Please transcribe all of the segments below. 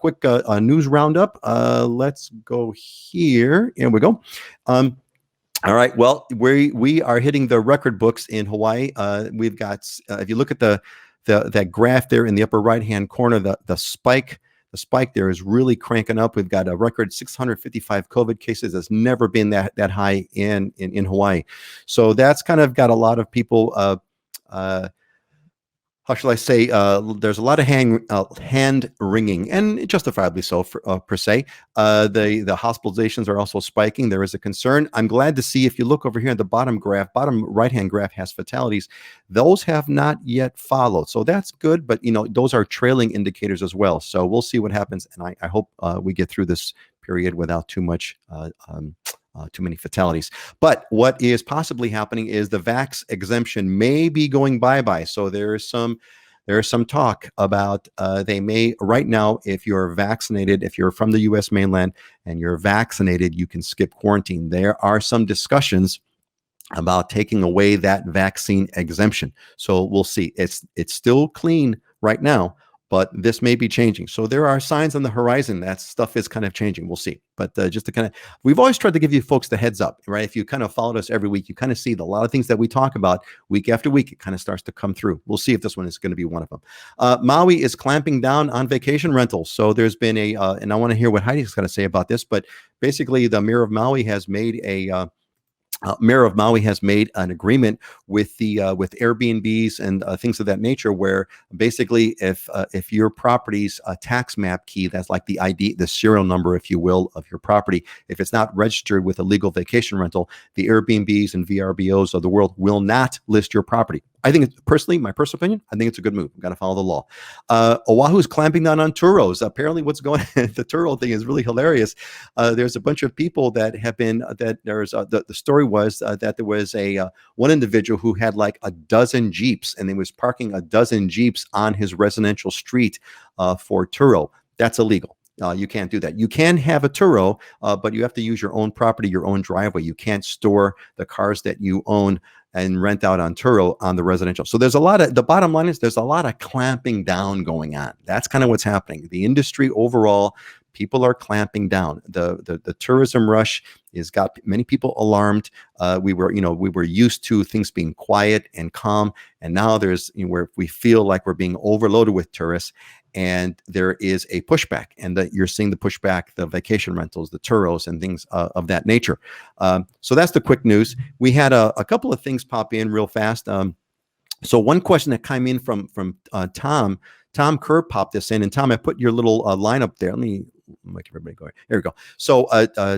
quick news roundup. Let's go here. Here we go. All right. Well, we are hitting the record books in Hawaii. We've got, if you look at that graph there in the upper right hand corner, the spike there is really cranking up. We've got a record 655 COVID cases. That's never been that high in Hawaii. So that's kind of got a lot of people. How shall I say? There's a lot of hand wringing, and justifiably so, per se. The hospitalizations are also spiking. There is a concern. I'm glad to see, if you look over here at the bottom right hand graph has fatalities. Those have not yet followed, so that's good. But those are trailing indicators as well. So we'll see what happens, and I hope we get through this period without too many fatalities. But what is possibly happening is the vax exemption may be going bye-bye. So there's some talk about they may, right now, if you're vaccinated, if you're from the U.S. mainland and you're vaccinated, you can skip quarantine. There are some discussions about taking away that vaccine exemption. So we'll see. It's still clean right now, but this may be changing. So there are signs on the horizon that stuff is kind of changing. We'll see. But just to kind of, we've always tried to give you folks the heads up, right? If you kind of followed us every week, you kind of see a lot of things that we talk about week after week, it kind of starts to come through. We'll see if this one is going to be one of them. Maui is clamping down on vacation rentals. So there's been and I want to hear what Heidi's going to say about this, but basically the mayor of Maui has made an agreement with with Airbnbs and things of that nature, where basically if your property's tax map key, that's like the ID, the serial number, if you will, of your property, if it's not registered with a legal vacation rental, the Airbnbs and VRBOs of the world will not list your property. I think it's personally, my personal opinion, I think it's a good move. We've got to follow the law. Oahu is clamping down on Turos. Apparently what's going on, the Turo thing is really hilarious. There's a bunch of people that have been, the story was that there was one individual who had like a dozen Jeeps, and he was parking a dozen Jeeps on his residential street for Turo. That's illegal. You can't do that. You can have a Turo, but you have to use your own property, your own driveway. You can't store the cars that you own and rent out on Turo on the residential. So there's the bottom line is there's a lot of clamping down going on. That's kind of what's happening. The industry overall, people are clamping down. The tourism rush has got many people alarmed. We were used to things being quiet and calm, and now there's where we feel like we're being overloaded with tourists. And there is a pushback, and that you're seeing the pushback, the vacation rentals, the Turos, and things of that nature. So that's the quick news. We had a couple of things pop in real fast. So one question that came in from Tom Kerr popped this in, and Tom, I put your little line up there. Let me make everybody go. Here we go. So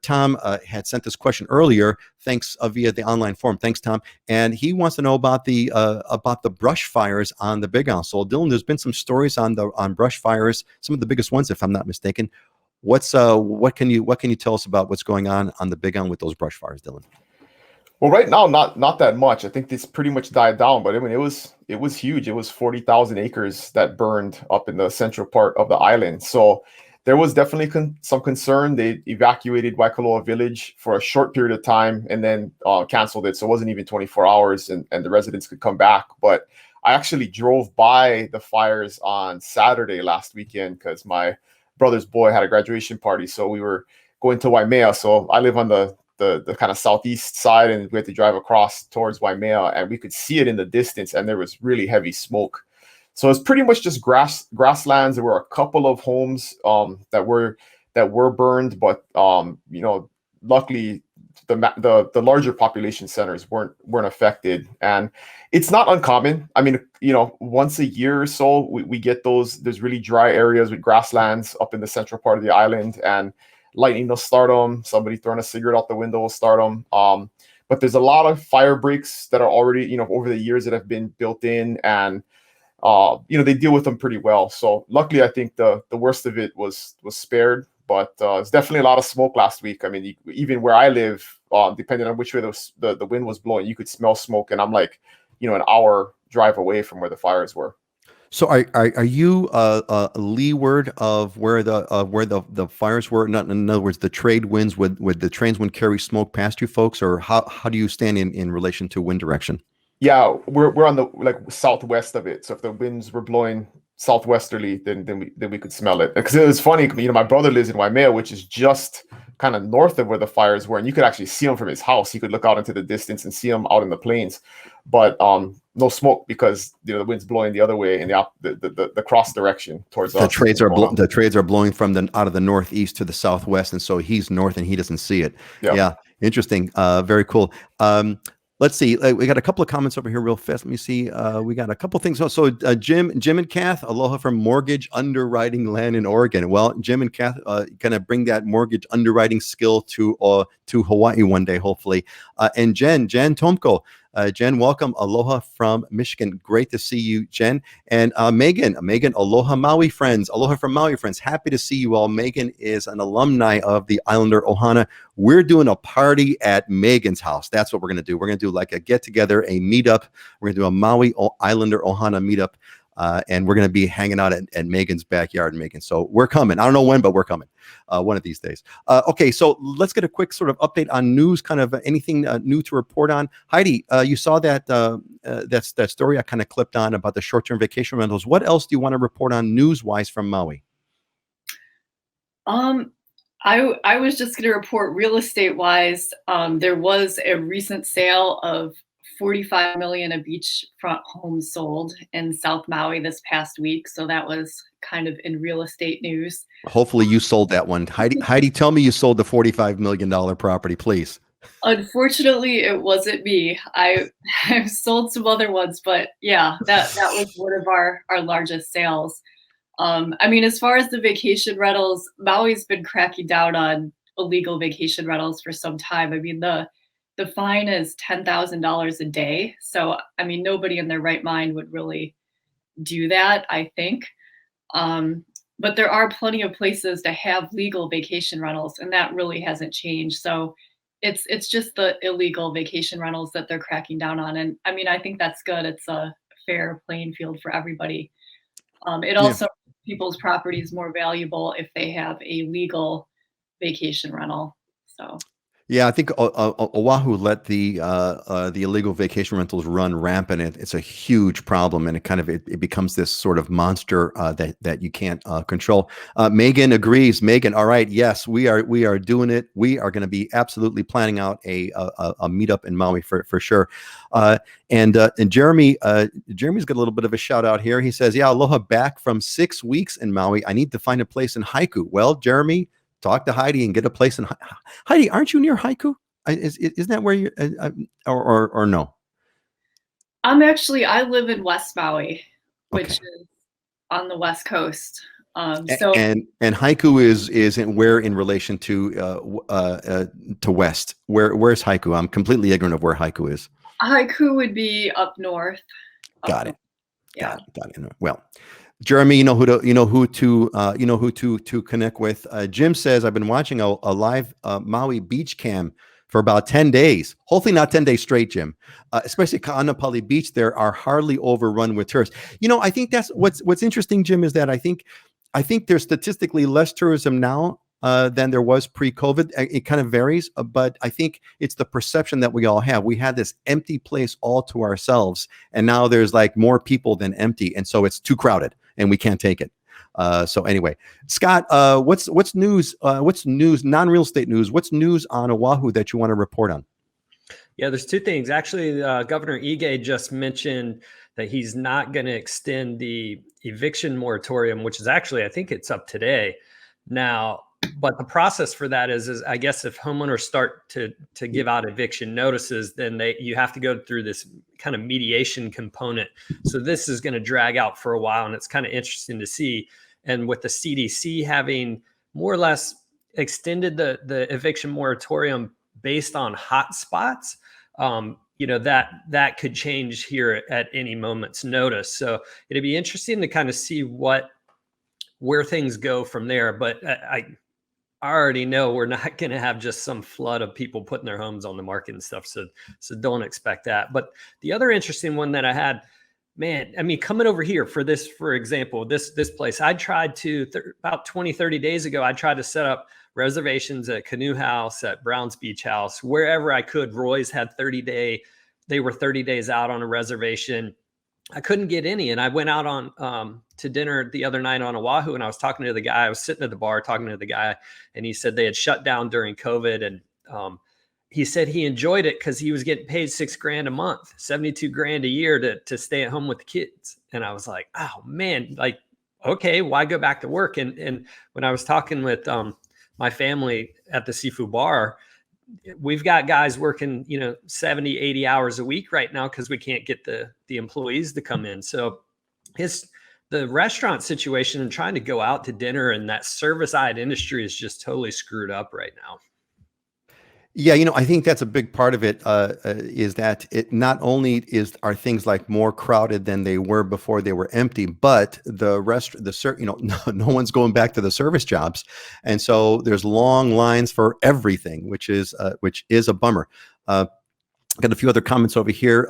Tom had sent this question earlier, thanks via the online forum. Thanks, Tom. And he wants to know about the brush fires on the Big Island. So Dylan, there's been some stories on brush fires, some of the biggest ones, if I'm not mistaken. What can you tell us about what's going on the Big Island with those brush fires, Dylan? Well, right now, not that much. I think this pretty much died down, but I mean, it was huge. It was 40,000 acres that burned up in the central part of the island. So there was definitely some concern. They evacuated Waikoloa Village for a short period of time and then canceled it. So it wasn't even 24 hours and the residents could come back. But I actually drove by the fires on Saturday last weekend because my brother's boy had a graduation party. So we were going to Waimea. So I live on the kind of southeast side, and we had to drive across towards Waimea, and we could see it in the distance, and there was really heavy smoke. So it's pretty much just grasslands. There were a couple of homes that were burned, but luckily the larger population centers weren't affected. And it's not uncommon. I mean, once a year or so we get those. There's really dry areas with grasslands up in the central part of the island, and lightning will start them. Somebody throwing a cigarette out the window will start them. But there's a lot of fire breaks that are already, over the years that have been built in, and they deal with them pretty well. So luckily, I think the worst of it was spared. But it's definitely a lot of smoke last week. I mean, even where I live, depending on which way the wind was blowing, you could smell smoke, and I'm like, an hour drive away from where the fires were. So are you leeward of where the fires were? Not, in other words, the trade winds would the trains would carry smoke past you folks, or how do you stand in relation to wind direction? Yeah, we're on the southwest of it. So if the winds were blowing southwesterly, then we could smell it. Because it was funny, you know, my brother lives in Waimea, which is just kind of north of where the fires were, and you could actually see them from his house. He could look out into the distance and see them out in the plains, but no smoke because, you know, the wind's blowing the other way in the cross direction towards us. The trades are blowing from out of the northeast to the southwest, and so he's north and he doesn't see it. Yeah, interesting. Very cool. Let's see. We got a couple of comments over here real fast. Let me see. We got a couple of things. So Jim and Kath, aloha from Mortgage Underwriting Land in Oregon. Well, Jim and Kath gonna bring that mortgage underwriting skill to Hawaii one day, hopefully. And Jen Tomko. Jen, welcome. Aloha from Michigan. Great to see you, Jen. And Megan, aloha Maui friends. Aloha from Maui friends. Happy to see you all. Megan is an alumni of the Islander Ohana. We're doing a party at Megan's house. That's what we're going to do. We're going to do like a get together, a meetup. We're going to do a Maui Islander Ohana meetup. And we're going to be hanging out at Megan's backyard, Megan. So we're coming. I don't know when, but we're coming one of these days. Okay, so let's get a quick sort of update on news, kind of anything new to report on. Heidi, you saw that story I kind of clipped on about the short-term vacation rentals. What else do you want to report on news-wise from Maui? I was just going to report real estate-wise. There was a recent sale of 45 million of beachfront homes sold in South Maui this past week. So that was kind of in real estate news. Hopefully you sold that one. Heidi, tell me you sold the $45 million property, please. Unfortunately, it wasn't me. I've sold some other ones, but yeah, that was one of our largest sales. I mean, as far as the vacation rentals, Maui's been cracking down on illegal vacation rentals for some time. I mean, the fine is $10,000 a day. So, I mean, nobody in their right mind would really do that, I think. But there are plenty of places to have legal vacation rentals, and that really hasn't changed. So it's just the illegal vacation rentals that they're cracking down on. And I mean, I think that's good. It's a fair playing field for everybody. It also makes people's properties more valuable if they have a legal vacation rental. So. Yeah, I think Oahu let the illegal vacation rentals run rampant. It's a huge problem, and it becomes this sort of monster that you can't control. Megan agrees. Megan, all right, yes, we are doing it. We are going to be absolutely planning out a meetup in Maui for sure. And Jeremy's got a little bit of a shout out here. He says, "Yeah, aloha back from 6 weeks in Maui. I need to find a place in Haiku." Well, Jeremy, talk to Heidi and get a place in Heidi. Aren't you near Haiku? Isn't that where you or no? I live in West Maui, which is on the West Coast. So and Haiku is where in relation to West? Where's Haiku? I'm completely ignorant of where Haiku is. Haiku would be up north. Got it. Yeah. Got it. Well, Jeremy, you know who to connect with. Jim says, I've been watching a live Maui beach cam for about 10 days. Hopefully not 10 days straight, Jim. Especially Ka'anapali Beach, there are hardly overrun with tourists. You know, I think that's what's interesting, Jim, is that I think there's statistically less tourism now than there was pre-COVID. It kind of varies, but I think it's the perception that we all have. We had this empty place all to ourselves, and now there's like more people than empty, and so it's too crowded, and we can't take it. So anyway, Scott, what's news? What's news? Non-real estate news. What's news on Oahu that you want to report on? Yeah, there's two things. Actually, Governor Ige just mentioned that he's not going to extend the eviction moratorium, which is actually, I think it's up today now. But the process for that is I guess if homeowners start to give out eviction notices, then you have to go through this kind of mediation component. So this is going to drag out for a while, and it's kind of interesting to see. And with the CDC having more or less extended the eviction moratorium based on hot spots, that could change here at any moment's notice. So it'd be interesting to kind of see where things go from there. But I already know we're not going to have just some flood of people putting their homes on the market and stuff. So don't expect that. But the other interesting one that I had, man, I mean, coming over here for example, this place, I tried to about 20, 30 days ago, I tried to set up reservations at Canoe House, at Brown's Beach House, wherever I could. Roy's had they were 30 days out on a reservation. I couldn't get any. And I went out on to dinner the other night on Oahu, and I was talking to the guy. I was sitting at the bar talking to the guy, and he said they had shut down during COVID. And he said he enjoyed it because he was getting paid $6,000 a month, 72 grand a year to stay at home with the kids. And I was like, oh man, like, okay, why go back to work? And when I was talking with my family at the seafood bar, we've got guys working, 70, 80 hours a week right now because we can't get the employees to come in. So the restaurant situation and trying to go out to dinner and that service-side industry is just totally screwed up right now. Yeah, I think that's a big part of it, is that it not only are things like more crowded than they were before they were empty, but no one's going back to the service jobs, and so there's long lines for everything, which is a bummer. Got a few other comments over here.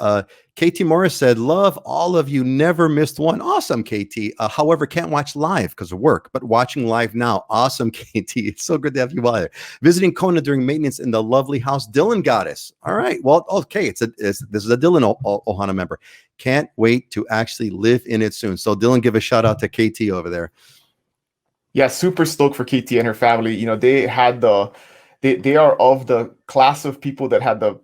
KT Morris said, love all of you, never missed one. Awesome, KT. However, can't watch live because of work, but watching live now. Awesome, KT. It's so good to have you there. Visiting Kona during maintenance in the lovely house. Dylan got us. All right. Well, okay. This is a Dylan Ohana member. Can't wait to actually live in it soon. So Dylan, give a shout out to KT over there. Yeah, super stoked for KT and her family. They had they are of the class of people that had the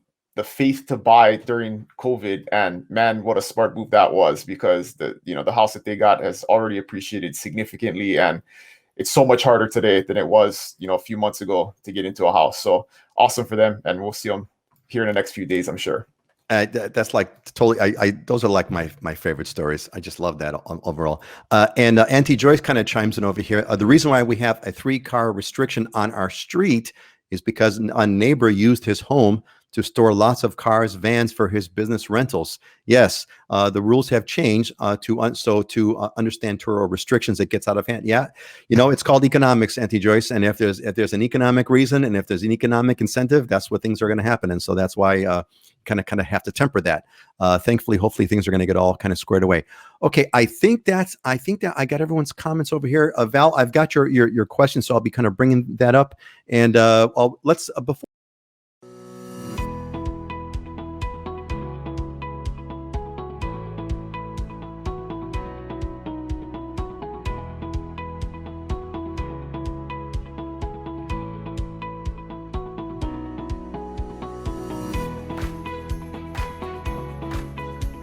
faith to buy during COVID, and man, what a smart move that was, because the house that they got has already appreciated significantly, and it's so much harder today than it was a few months ago to get into a house. So awesome for them, and we'll see them here in the next few days, I'm sure. That's like totally. Those are like my favorite stories. I just love that overall. And Auntie Joyce kind of chimes in over here. The reason why we have a 3-car restriction on our street is because a neighbor used his home to store lots of cars, vans for his business rentals. Yes, the rules have changed to understand Turo restrictions. It gets out of hand. Yeah, it's called economics, Auntie Joyce. And if there's an economic reason and if there's an economic incentive, that's what things are going to happen. And so that's why kind of have to temper that. Thankfully, hopefully things are going to get all kind of squared away. Okay, I think that I got everyone's comments over here. Val, I've got your question, so I'll be kind of bringing that up. And let's before.